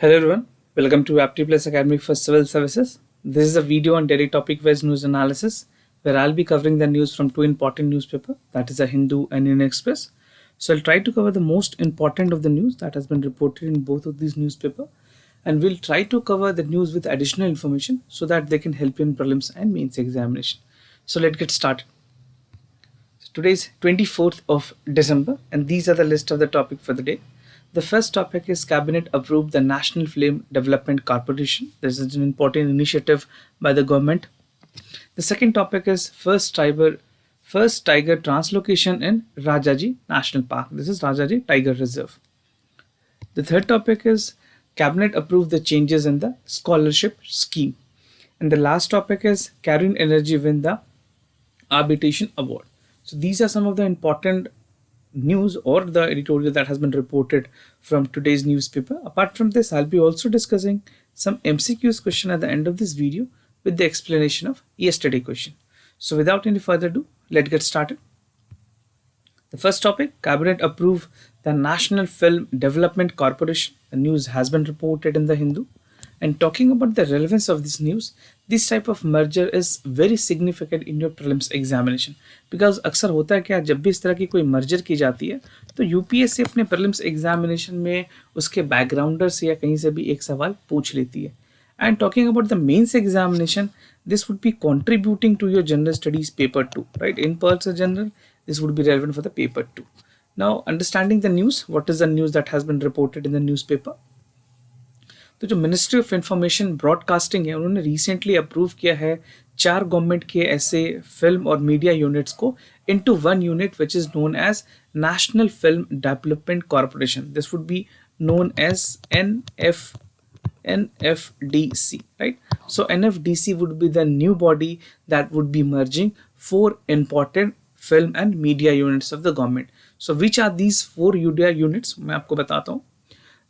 Hello everyone, welcome to Apti Plus Academy for Civil Services. This is a video on daily topic-wise news analysis where I'll be covering the news from two important newspapers, that is the Hindu and Indian Express. So I'll try to cover the most important of the news that has been reported in both of these newspapers, and we'll try to cover the news with additional information so that they can help you in prelims and mains examination. So let's get started. Today's 24th of December, and these are the list of the topic for the day. The first topic is Cabinet approved the National Film Development Corporation. This is an important initiative by the government. The second topic is first tiger translocation in Rajaji National Park. This is Rajaji Tiger Reserve. The third topic is Cabinet approved the changes in the scholarship scheme. And the last topic is Carin Energy win the arbitration award. So these are some of the important news or the editorial that has been reported from today's newspaper. Apart from this, I'll be also discussing some MCQs question at the end of this video with the explanation of yesterday question. So without any further ado, let's get started. The first topic, Cabinet approved the National Film Development Corporation. The news has been reported in the Hindu. And talking about the relevance of this news, this type of merger is very significant in your prelims examination because अक्सर होता है क्या, जब भी इस तरह की कोई मर्जर की जाती है तो यूपीएससी अपने प्रीलिम्स एग्जामिनेशन में उसके बैकग्राउंडर से या कहीं से भी एक सवाल पूछ लेती है. And talking about the mains examination, this would be contributing to your general studies paper 2, right? In Pulsar General, this would be relevant for the paper 2. Now, understanding the news, what is the news that has been reported in the newspaper? तो जो ministry of information broadcasting है उन्होंने recently approve किया है 4 government के ऐसे film और media units को into one unit which is known as National Film Development Corporation. This would be known as NFDC, right? So NFDC would be the new body that would be merging 4 important film and media units of the government. So which are these 4 media units? मैं आपको बताता हूँ.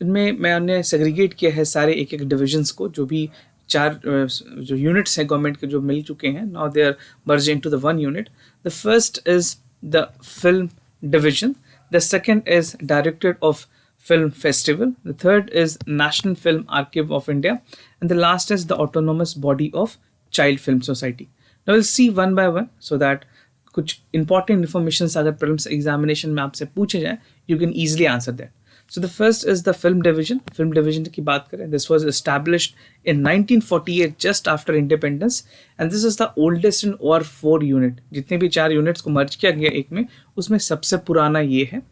इनमें मैंने segregate किया है सारे एक एक डिविजन्स को, जो भी 4 जो यूनिट्स हैं गवर्नमेंट के जो मिल चुके हैं. Now they are merge into the one unit. The first is the film division. The second is directorate of Film Festival. The third is National Film Archive of India, and the last is the autonomous body of Child Film Society. Now we'll see one by one so that कुछ important information अगर prelims examination में आपसे पूछे जाए, you can easily answer that. So the first is the film division. Film division की बात करें, this was established in 1948 just after independence, and this is the oldest in और 4 unit. जितने भी 4 units को merge किया गया एक में, उसमें सबसे पुराना ये है.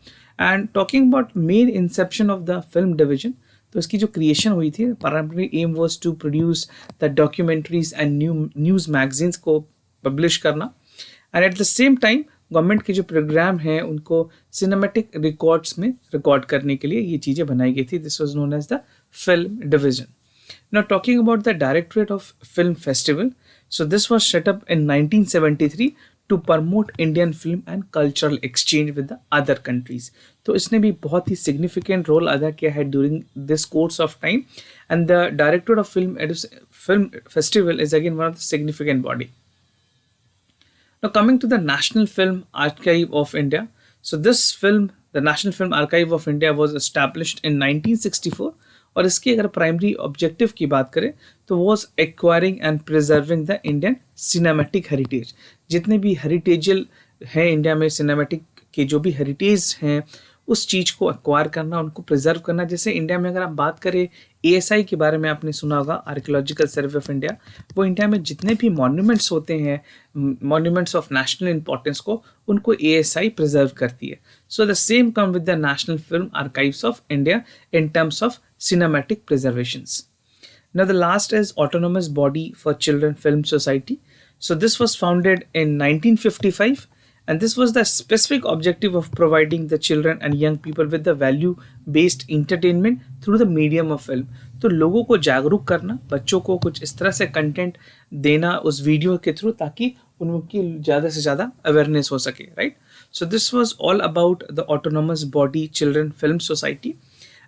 And talking about main inception of the film division, तो इसकी जो क्रिएशन हुई थी, primary aim was to produce the documentaries and news magazines को पब्लिश करना, and at the same time government के जो प्रोग्राम हैं उनको सिनेमेटिक रिकॉर्ड्स में रिकॉर्ड करने के लिए ये चीज़ें बनाई गई थी. This was known as the film division. Now talking about the Directorate of Film Festival, so this was set up in 1973 to promote Indian film and cultural exchange with the other countries. तो इसने भी बहुत ही significant role अदा किया है during this course of time, and the Directorate of Film Festival is again one of the significant body. Now coming to the National Film Archive of India, so the National Film Archive of India was established in 1964. और इसकी अगर primary objective की बात करें तो was acquiring and preserving the Indian cinematic heritage. जितने भी हेरिटेजल हैं इंडिया में, सिनेमैटिक के जो भी हेरिटेज हैं उस चीज़ को एक्वायर करना, उनको प्रिजर्व करना. जैसे इंडिया में अगर आप बात करें ASI के बारे में आपने सुना होगा, आर्कियोलॉजिकल सर्वे ऑफ इंडिया, वो इंडिया में जितने भी मॉन्यूमेंट्स होते हैं, मॉन्यूमेंट्स ऑफ नेशनल इंपॉर्टेंस को, उनको ASI प्रिजर्व करती है. So the same come with the national film archives of India in terms of cinematic preservations. Now the last is Autonomous Body for Children Film Society. So this was founded in 1955, and this was the specific objective of providing the children and young people with the value based entertainment through the medium of film. तो लोगों को जागरूक करना, बच्चों को कुछ इस तरह से कंटेंट देना उस वीडियो के थ्रू ताकि उनकी ज़्यादा से ज़्यादा अवेयरनेस हो सके, right? So this was all about the autonomous body children film society.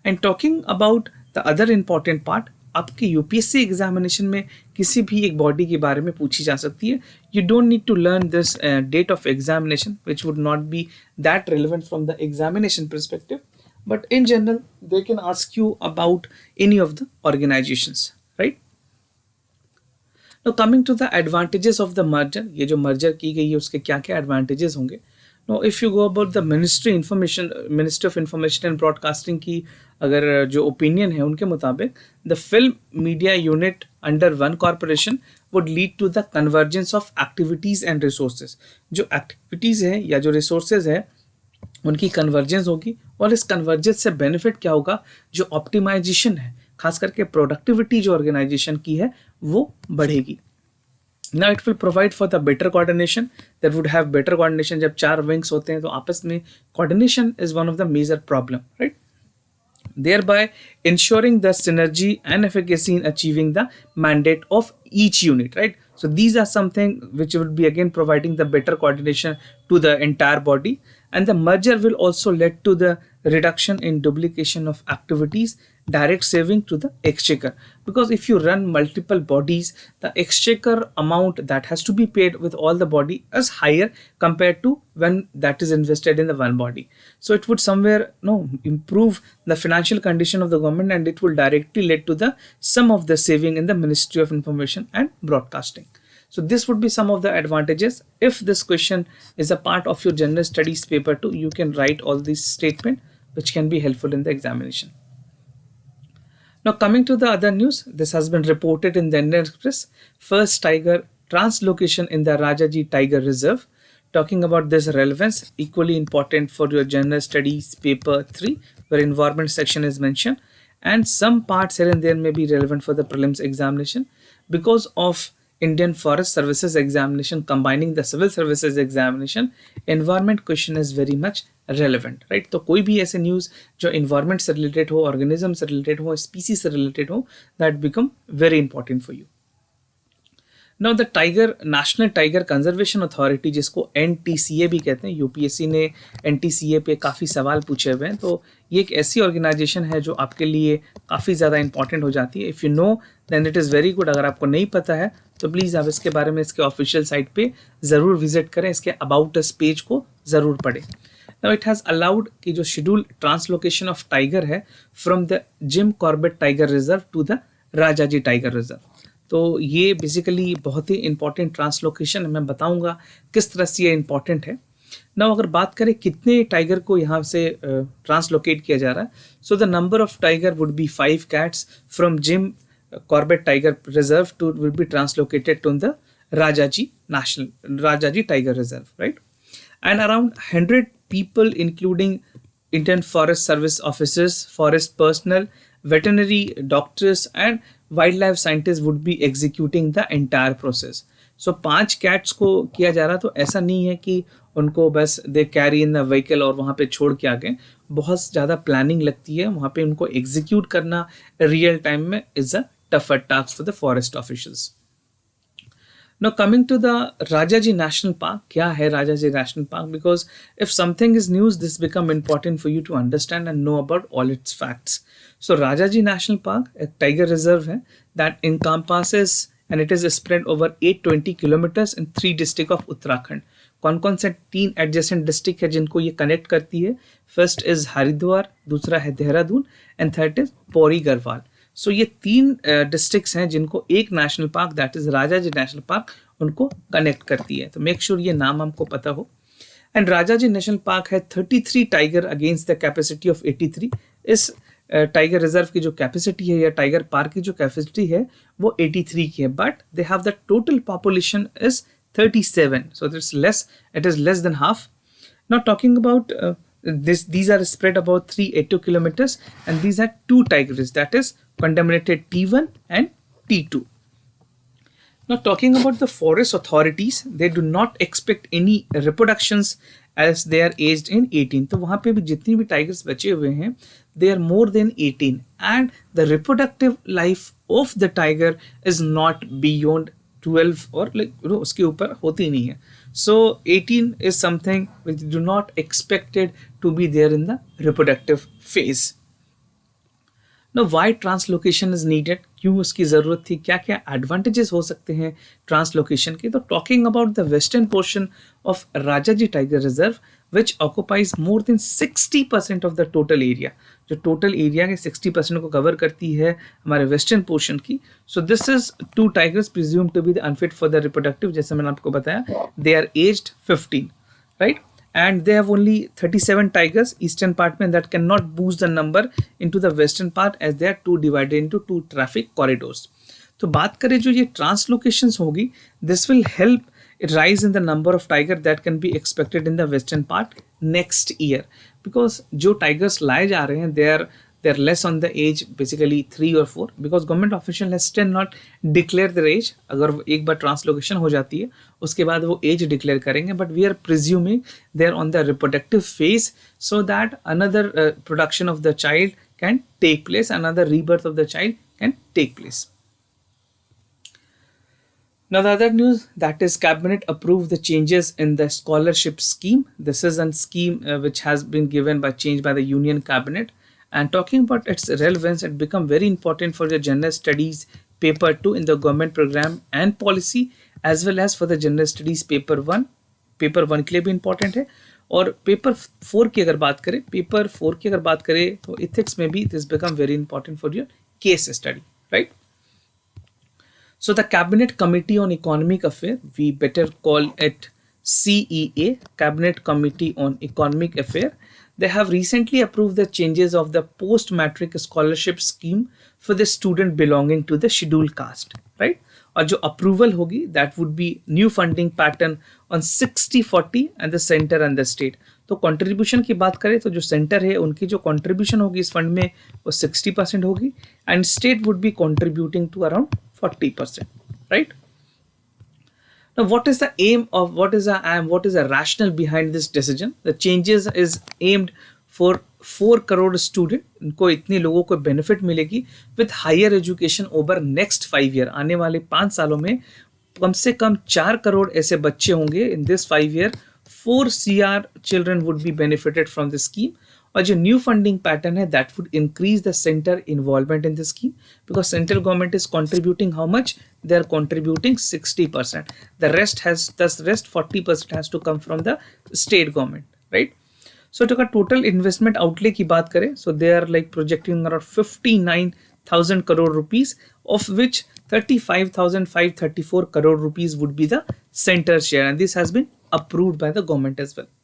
And talking about the other important part, आपके यूपीएससी एग्जामिनेशन में किसी भी एक बॉडी के बारे में पूछी जा सकती है. You don't need to learn this date of examination which would not be that relevant from the examination perspective, but in general they can ask you about any of the organizations, right? Now coming to the advantages of the merger, ये जो merger की गई है उसके क्या क्या advantages होंगे? Now if you go about the Ministry of Information and Broadcasting की अगर जो opinion है उनके मुताबिक the film media unit under one corporation would lead to the convergence of activities and resources. जो activities है या जो resources है उनकी कन्वर्जेंस होगी, और इस कन्वर्जेंस से बेनिफिट क्या होगा, जो ऑप्टिमाइजेशन है खास करके प्रोडक्टिविटी जो ऑर्गेनाइजेशन की है वो बढ़ेगी. Now it will provide for the better coordination. That would have better coordination. जब चार विंग्स होते हैं तो आपस में coordination is one of the major problem, right? Thereby ensuring the synergy and efficacy in achieving the mandate of each unit, right? So these are something which would be again providing the better coordination to the entire body, and the merger will also lead to the reduction in duplication of activities, direct saving to the exchequer, because if you run multiple bodies, the exchequer amount that has to be paid with all the body is higher compared to when that is invested in the one body. So it would somewhere improve the financial condition of the government, and it will directly lead to the some of the saving in the Ministry of Information and Broadcasting. So this would be some of the advantages. If this question is a part of your general studies paper 2, you can write all these statements which can be helpful in the examination. Now coming to the other news, this has been reported in the Indian Express. First tiger translocation in the Rajaji Tiger Reserve. Talking about this relevance, equally important for your general studies paper 3, where environment section is mentioned, and some parts here and there may be relevant for the prelims examination because of Indian Forest Services examination combining the civil services examination. Environment question is very much relevant, right? तो कोई भी ऐसे news जो environment से related हो, organism से related हो, species से related हो, that become very important for you. Now the National Tiger Conservation Authority, जिसको NTCA भी कहते हैं, यूपीएससी ने NTCA पे काफ़ी सवाल पूछे हुए हैं, तो ये एक ऐसी ऑर्गेनाइजेशन है जो आपके लिए काफ़ी ज़्यादा इंपॉर्टेंट हो जाती है. If you know then it is very good. अगर आपको नहीं पता है तो प्लीज़ आप इसके बारे में इसके ऑफिशियल साइट पे ज़रूर विजिट करें, इसके अबाउट अस पेज को ज़रूर पढ़ें. Now it has allowed कि जो शेड्यूल ट्रांसलोकेशन ऑफ टाइगर है from the Jim Corbett tiger reserve to the Rajaji tiger reserve. तो ये बेसिकली बहुत ही इंपॉर्टेंट ट्रांसलोकेशन है. मैं बताऊंगा किस तरह से ये इंपॉर्टेंट है. ना अगर बात करें कितने टाइगर को यहाँ से ट्रांसलोकेट किया जा रहा है, so the number of tiger would be 5 cats from Jim Corbett tiger reserve to will be translocated to the Rajaji tiger reserve, right? And around 100 people including Indian Forest Service officers, forest personnel, veterinary doctors and wildlife scientists would be executing the entire process. So 5 cats को किया जा रहा, तो ऐसा नहीं है कि उनको बस they carry in the vehicle और वहाँ पे छोड़ के आ गए. बहुत ज़्यादा प्लानिंग लगती है वहाँ पे. उनको एग्जीक्यूट करना रियल टाइम में is a tougher task for the forest officials. Now coming to the Rajaji National Park, क्या है Rajaji National Park? Because if something is news, this become important for you to understand and know about all its facts. So Rajaji National Park एक tiger reserve है that encompasses and it is spread over 820 kilometers in 3 districts of Uttarakhand. कौन कौन से 3 adjacent district है जिनको ये connect करती है? First is हरिद्वार, दूसरा है Dehradun and third is Pauri Garhwal. सो ये 3 डिस्ट्रिक्ट्स हैं जिनको एक national park that is Rajaji national park उनको कनेक्ट करती है. तो मेक श्योर ये नाम हमको पता हो. एंड राजाजी नेशनल पार्क है 33 tiger against the capacity of 83. इस टाइगर रिजर्व की जो कैपेसिटी है या टाइगर पार्क की जो कैपेसिटी है वो 83 की है, but they have the total population is 37. So it is less than half. Not talking about these are spread about 380 kilometers and these are 2 tigers, that is contaminated T1 and T2. Now talking about the forest authorities, they do not expect any reproductions as they are aged in 18. तो वहाँ पे भी जितनी भी tigers बचे हुए हैं they are more than 18 and the reproductive life of the tiger is not beyond 12 और उसके ऊपर होती नहीं है. So 18 is something which do not expected to be there in the reproductive phase. Now why translocation is needed? क्यों उसकी ज़रूरत थी? क्या क्या advantages हो सकते हैं ट्रांसलोकेशन के? तो talking about the western portion of Rajaji Tiger Reserve, which occupies more than 60% of the total area. जो total area के 60% को cover करती है हमारे western portion की. So this is two tigers presumed to be the unfit for the reproductive. जैसे मैंने आपको बताया, they are aged 15, right? And they have only 37 tigers eastern part में, that cannot boost the number into the western part as they are two divided into two traffic corridors. तो बात करें जो ये ट्रांसलोकेशंस होगी, this will help rise in the number of tiger that can be expected in the western part next year, because जो tigers लाए जा रहे हैं they are less on the age, basically 3 or 4, because government official has still not declared their age. अगर एक बार translocation हो जाती है उसके बाद वो एज डिक्लेयर करेंगे, but we are presuming they are on the reproductive phase, so that another production of the child can take place, another rebirth of the child can take place. Now the other news, that is cabinet approved the changes in the scholarship scheme. This is a scheme which has been given by change by the union cabinet, and talking about its relevance, it become very important for the general studies paper 2 in the government program and policy, as well as for the general studies paper 1. Paper 1 के लिए भी important है, और paper 4 की अगर बात करें, paper 4 की अगर बात करें तो ethics में भी this become very important for your case study, right? So the Cabinet Committee on Economic Affairs, we better call it CEA, Cabinet Committee on Economic Affairs, they have recently approved the changes of the post-matric scholarship scheme for the student belonging to the scheduled caste, right? और जो approval होगी, that would be new funding pattern on 60-40 and the center and the state. तो contribution की बात करें तो जो centre है उनकी जो कंट्रीब्यूशन होगी इस फंड में वो 60% होगी, and state would be contributing to around 40%, right? Now what is the aim of, what is the rationale behind this decision? The changes is aimed for 4 crore student, इनको इतने लोगों को बेनिफिट मिलेगी with higher education over next 5 year. आने वाले 5 सालों में कम से कम 4 करोड़ ऐसे बच्चे होंगे in this 5 year. 4 CR children would be benefited from the scheme. और जो न्यू फंडिंग पैटर्न है that would increase the center involvement in the scheme, because central government is contributing how much? They are contributing 60%. The rest 40% has to come from the state government, right? So to total investment outlay की बात करें, so they are like projecting around 59,000 crore rupees, of which 35,534 crore rupees would be the center share, and this has been approved by the government as well.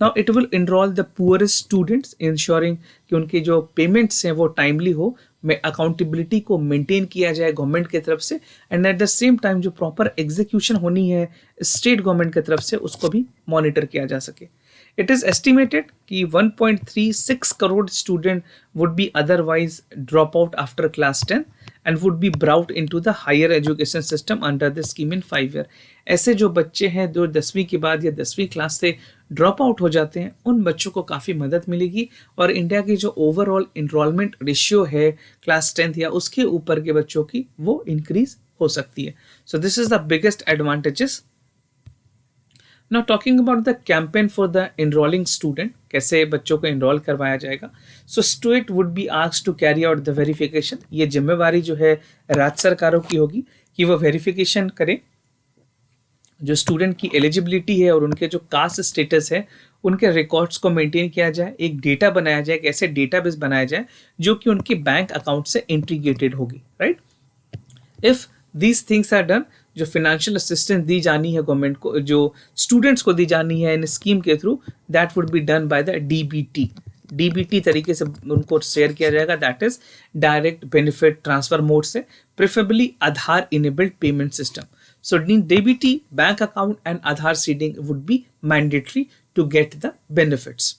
Now it will enroll the poorest students, ensuring कि उनके जो payments हैं वो timely हो, में accountability को maintain किया जाए गवर्नमेंट की तरफ से, and at the same time जो प्रॉपर एग्जीक्यूशन होनी है स्टेट गवर्नमेंट की तरफ से उसको भी मॉनिटर किया जा सके. It is estimated कि 1.36 crore student would be otherwise drop out after class 10 and would be brought into the higher education system under the scheme in 5 year. ऐसे जो बच्चे हैं जो 10वीं के बाद या 10वीं क्लास से ड्रॉप आउट हो जाते हैं, उन बच्चों को काफ़ी मदद मिलेगी, और इंडिया की जो ओवरऑल इनरोलमेंट रेशियो है क्लास 10th या उसके ऊपर के बच्चों की वो इंक्रीज हो सकती है. So this is the biggest advantages. Now talking about the campaign for the enrolling student, कैसे बच्चों को enroll करवाया जाएगा. So state would be asked to carry out the verification. ये जिम्मेवारी जो है राज्य सरकारों की होगी कि वो वेरिफिकेशन करें जो स्टूडेंट की एलिजिबिलिटी है और उनके जो कास्ट स्टेटस है उनके रिकॉर्ड्स को मेंटेन किया जाए, एक डेटा बनाया जाए, एक ऐसे डेटाबेस बनाया जाए जो कि उनके बैंक अकाउंट से इंटीग्रेटेड होगी, right? If these things are done, जो फाइनेंशियल असिस्टेंस दी जानी है गवर्नमेंट को, जो स्टूडेंट्स को दी जानी है इन स्कीम के through, that would be done by the DBT तरीके से उनको शेयर किया जाएगा, दैट इज डायरेक्ट बेनिफिट ट्रांसफर मोड से, preferably Aadhaar enabled payment system. So DBT, bank account and Aadhaar seeding would be mandatory to get the benefits.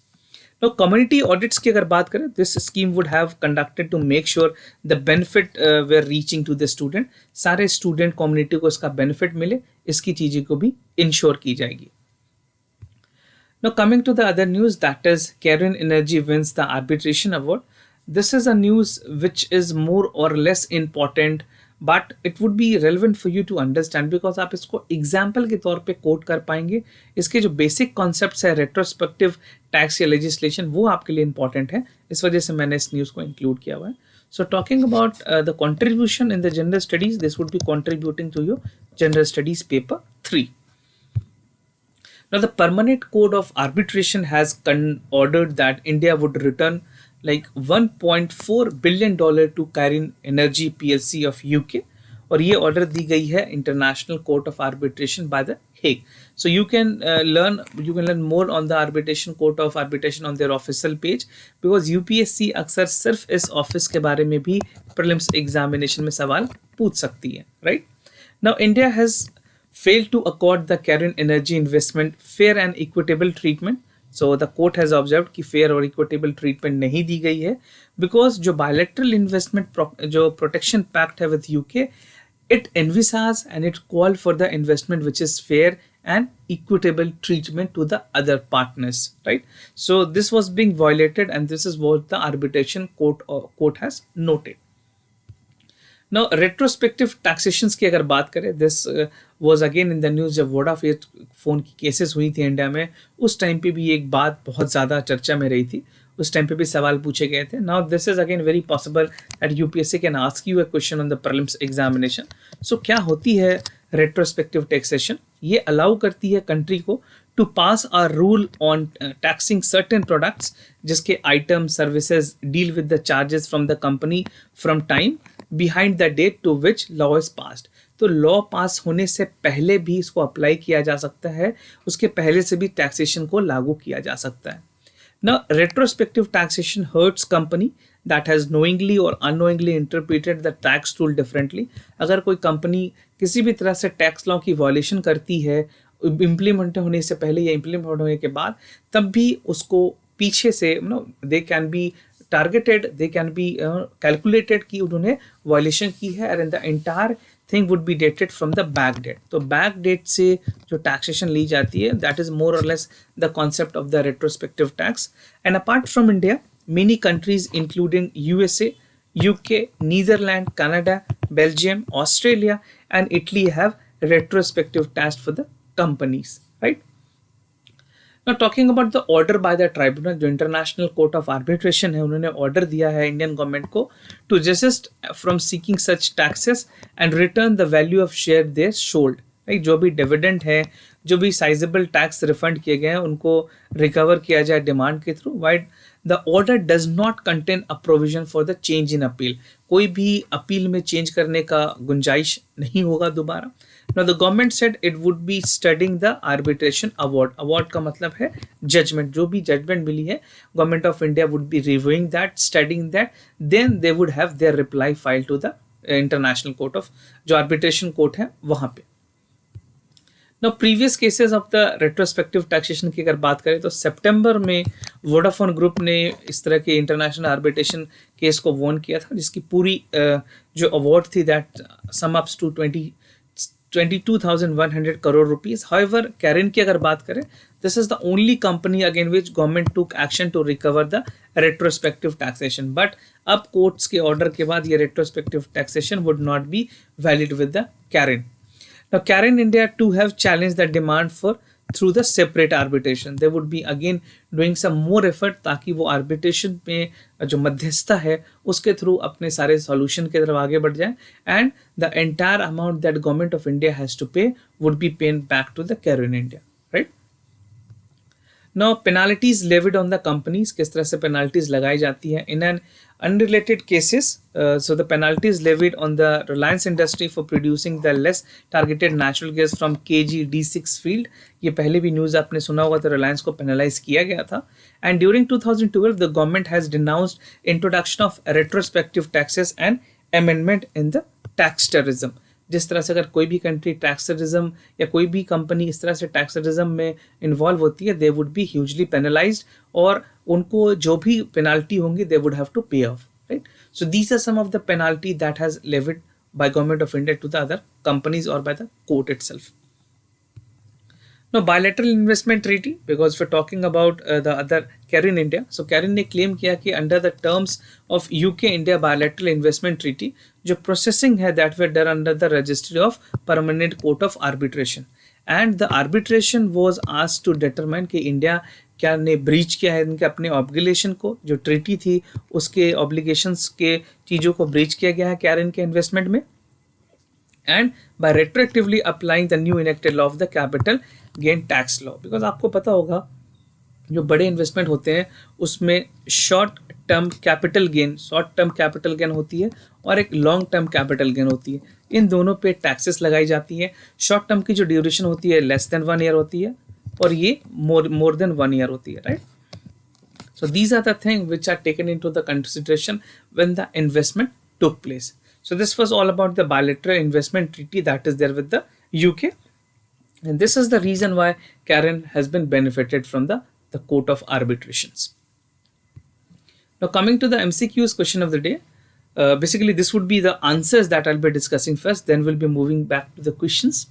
Now community audits की अगर बात करें, this scheme would have conducted to make sure the benefit were reaching to the student. सारे student community को इसका benefit मिले, इसकी चीज़ें को भी ensure की जाएगी. Now coming to the other news, that is Caron Energy wins the arbitration award. This is a news which is more or less important, but it would be relevant for you to understand, because आप इसको example के तौर पे coat कर पाएंगे. इसके जो basic concepts है रेट्रोस्पेक्टिव टैक्स या लेजिस्लेशन, वो आपके लिए इंपॉर्टेंट है, इस वजह से मैंने इस न्यूज़ को इंक्लूड किया हुआ है. So talking about the contribution in the general studies, this would be contributing to your general studies paper 3. Now, the Permanent Court of Arbitration has ordered that India would return like $1.4 billion to Cairn Energy PLC of UK, और ये order दी गई है international court of arbitration by the Hague. So you can learn more on the arbitration court of arbitration on their official page, because UPSC अक्सर सिर्फ इस office के बारे में भी प्रीलिम्स एग्जामिनेशन में सवाल पूछ सकती है, right. Now India has failed to accord the Cairn Energy investment fair and equitable treatment. So the court has observed कि fair और equitable treatment नहीं दी गई है, because जो bilateral investment जो protection pact है with UK, it envisages and it call for the investment which is fair and equitable treatment to the other partners, right? So this was being violated, and this is what the arbitration court has noted. Now, retrospective taxations की अगर बात करें, this was again in the news. जब Vodafone की cases हुई थी India में, उस टाइम पे भी एक बात बहुत ज़्यादा चर्चा में रही थी, उस टाइम पे भी सवाल पूछे गए थे. Now this is again very possible that UPSC can ask you a question on the prelims examination. So क्या होती है रेट्रोस्पेक्टिव टैक्सेशन? ये अलाउ करती है कंट्री को to pass a rule on taxing certain products जिसके item services deal with the charges from the company from time behind the date to which law is passed. तो law pass होने से पहले भी इसको अप्लाई किया जा सकता है, उसके पहले से भी टैक्सेशन को लागू किया जा सकता है. Now, retrospective taxation hurts company that has knowingly or unknowingly interpreted the tax rule differently. अगर कोई कंपनी किसी भी तरह से टैक्स लॉ की वॉयलेशन करती है इम्प्लीमेंट होने से पहले या इम्प्लीमेंट होने के बाद, तब भी उसको पीछे से they can be targeted, they can be calculated कि उन्होंने वॉयलेशन की है, and the entire thing would be dated from the back date. तो बैक डेट से जो टैक्सेशन ली जाती है, दैट इज मोर और less the concept of the retrospective tax. And apart from India, many countries including USA, UK, Netherlands, Canada, Belgium, Australia and Italy have retrospective tax for the companies, right? Now talking about the order by the tribunal, जो international court of arbitration है, उन्होंने order दिया है Indian government को to desist from seeking such taxes and return the value of share their sold. जो भी dividend है, जो भी साइजेबल टैक्स रिफंड किए गए हैं, उनको रिकवर किया जाए डिमांड के through. White the order does not contain a provision for the change in appeal. कोई भी अपील में चेंज करने का गुंजाइश नहीं होगा दोबारा. Now the government said it would be studying the arbitration award. Award का मतलब है judgment. जो भी judgment मिली है, Government of India would be reviewing that, studying that, then they would have their reply filed to the international court of जो arbitration court है वहाँ पे. Now previous cases of the retrospective taxation की अगर बात करें तो सितंबर में वोडाफोन ग्रुप ने इस तरह के इंटरनेशनल आर्बिट्रेशन केस को वॉर्न किया था, जिसकी पूरी जो अवार्ड थी that sum ups to 22,100 crore rupees. However, Cairn की अगर बात करें, this is the only company against which government took action to recover the retrospective taxation. But अब courts के order के बाद ये retrospective taxation would not be valid with the Cairn. Now, Cairn India too have challenged the demand for through the separate arbitration. They would be again doing some more effort ताकि वो arbitration में जो मध्यस्थता है उसके through अपने सारे solution की तरफ आगे बढ़ जाए, and the entire amount that government of India has to pay would be paid back to the Cairn India, right? Now penalties levied on the companies, किस तरह से penalties लगाई जाती है in an unrelated cases. So the penalties levied on the Reliance industry for producing the less targeted natural gas from KG D6 field. ये पहले भी news आपने सुना होगा, तो रिलायंस को पेनलाइज किया गया था. And during 2012 the government has denounced introduction of retrospective taxes and amendment in the tax terrorism. जिस तरह से अगर कोई भी कंट्री टैक्स टेररिज्म या कोई भी कंपनी इस तरह से टैक्स टेररिज्म में इन्वॉल्व होती है, they would be hugely penalized, और उनको जो भी पेनाल्टी होंगी they would have to pay off, right? So these are some of the penalty that has levied by government of India to the other companies or by the court itself. Now bilateral investment treaty, because we're talking about the other Cairn India. So Cairn ने claim किया कि under the terms of UK India bilateral investment treaty, जो processing है that were done under the registry of permanent court of arbitration, and the arbitration was asked to determine कि India क्या ने breach किया है इनके अपने ऑब्लिगेशन को, जो ट्रीटी थी उसके ऑब्लिगेशंस के चीज़ों को ब्रीच किया गया है कैरन के इन्वेस्टमेंट में, and by retroactively applying the new enacted law of the capital gain tax law, because आपको पता होगा जो बड़े इन्वेस्टमेंट होते हैं उसमें शॉर्ट टर्म कैपिटल गेन होती है और एक लॉन्ग टर्म कैपिटल गेन होती है। इन दोनों पे टैक्सेस लगाई जाती है। शॉर्ट टर्म की जो ड्यूरेशन होती है लेस देन 1 ईयर होती है और ये मोर देन 1 ईयर होती है, right. So these are the things which are taken into the consideration when the investment took place. So this was all about the bilateral investment treaty that is there with the UK. And this is the reason why Karen has been benefited from the court of arbitrations. Now coming to the MCQs question of the day, basically this would be the answers that I'll be discussing first, then we'll be moving back to the questions.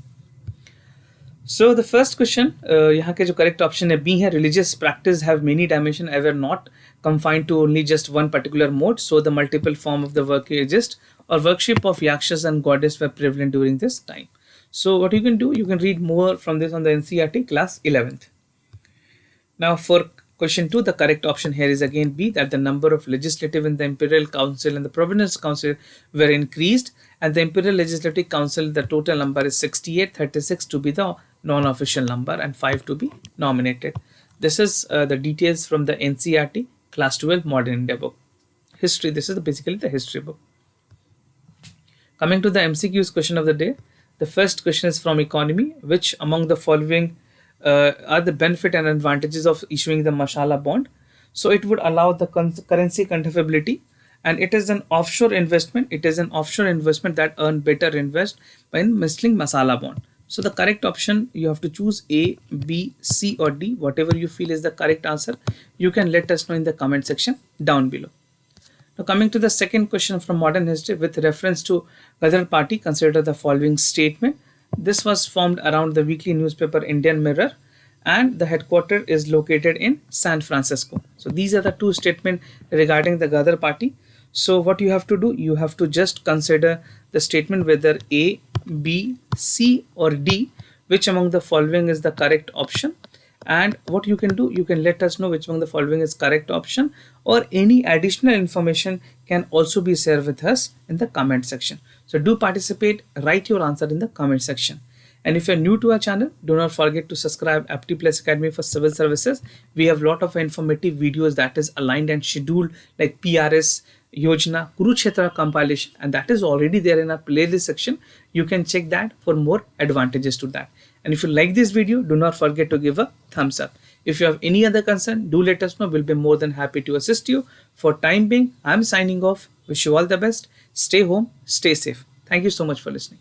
So the first question, यहाँ के जो correct option है B है, religious practice have many dimension ever not confined to only just one particular mode, so the multiple form of the work exist or worship of yakshas and goddess were prevalent during this time. So what you can do, you can read more from this on the NCERT class 11th. Now for question 2, the correct option here is again B, that the number of legislative in the Imperial Council and the Province Council were increased, and the Imperial Legislative Council, the total number is 68, 36 to be the non-official number and 5 to be nominated. This is the details from the NCERT class 12 modern India book. History, this is basically the history book. Coming to the MCQs question of the day, the first question is from economy. Which among the following are the benefit and advantages of issuing the Masala bond? So it would allow the currency convertibility, and it is an offshore investment. It is an offshore investment that earn better invest by issuing Masala bond. So the correct option, you have to choose A, B, C or D, whatever you feel is the correct answer. You can let us know in the comment section down below. Now coming to the second question from modern history, with reference to Ghadar party, consider the following statement. This was formed around the weekly newspaper Indian Mirror, and the headquarters is located in San Francisco. So these are the two statements regarding the Ghadar party. So what you have to do, you have to just consider the statement whether A, B, C or D, which among the following is the correct option. And what you can do, you can let us know which among the following is correct option, or any additional information can also be shared with us in the comment section. So do participate, write your answer in the comment section. And if you're new to our channel, do not forget to subscribe Apti Plus Academy for Civil Services. We have a lot of informative videos that is aligned and scheduled, like PRS, Yojana, Kurukshetra compilation, and that is already there in our playlist section. You can check that for more advantages to that. And if you like this video, do not forget to give a thumbs up. If you have any other concern, do let us know. We'll be more than happy to assist you. For time being, I'm signing off. Wish you all the best. Stay home, stay safe. Thank you so much for listening.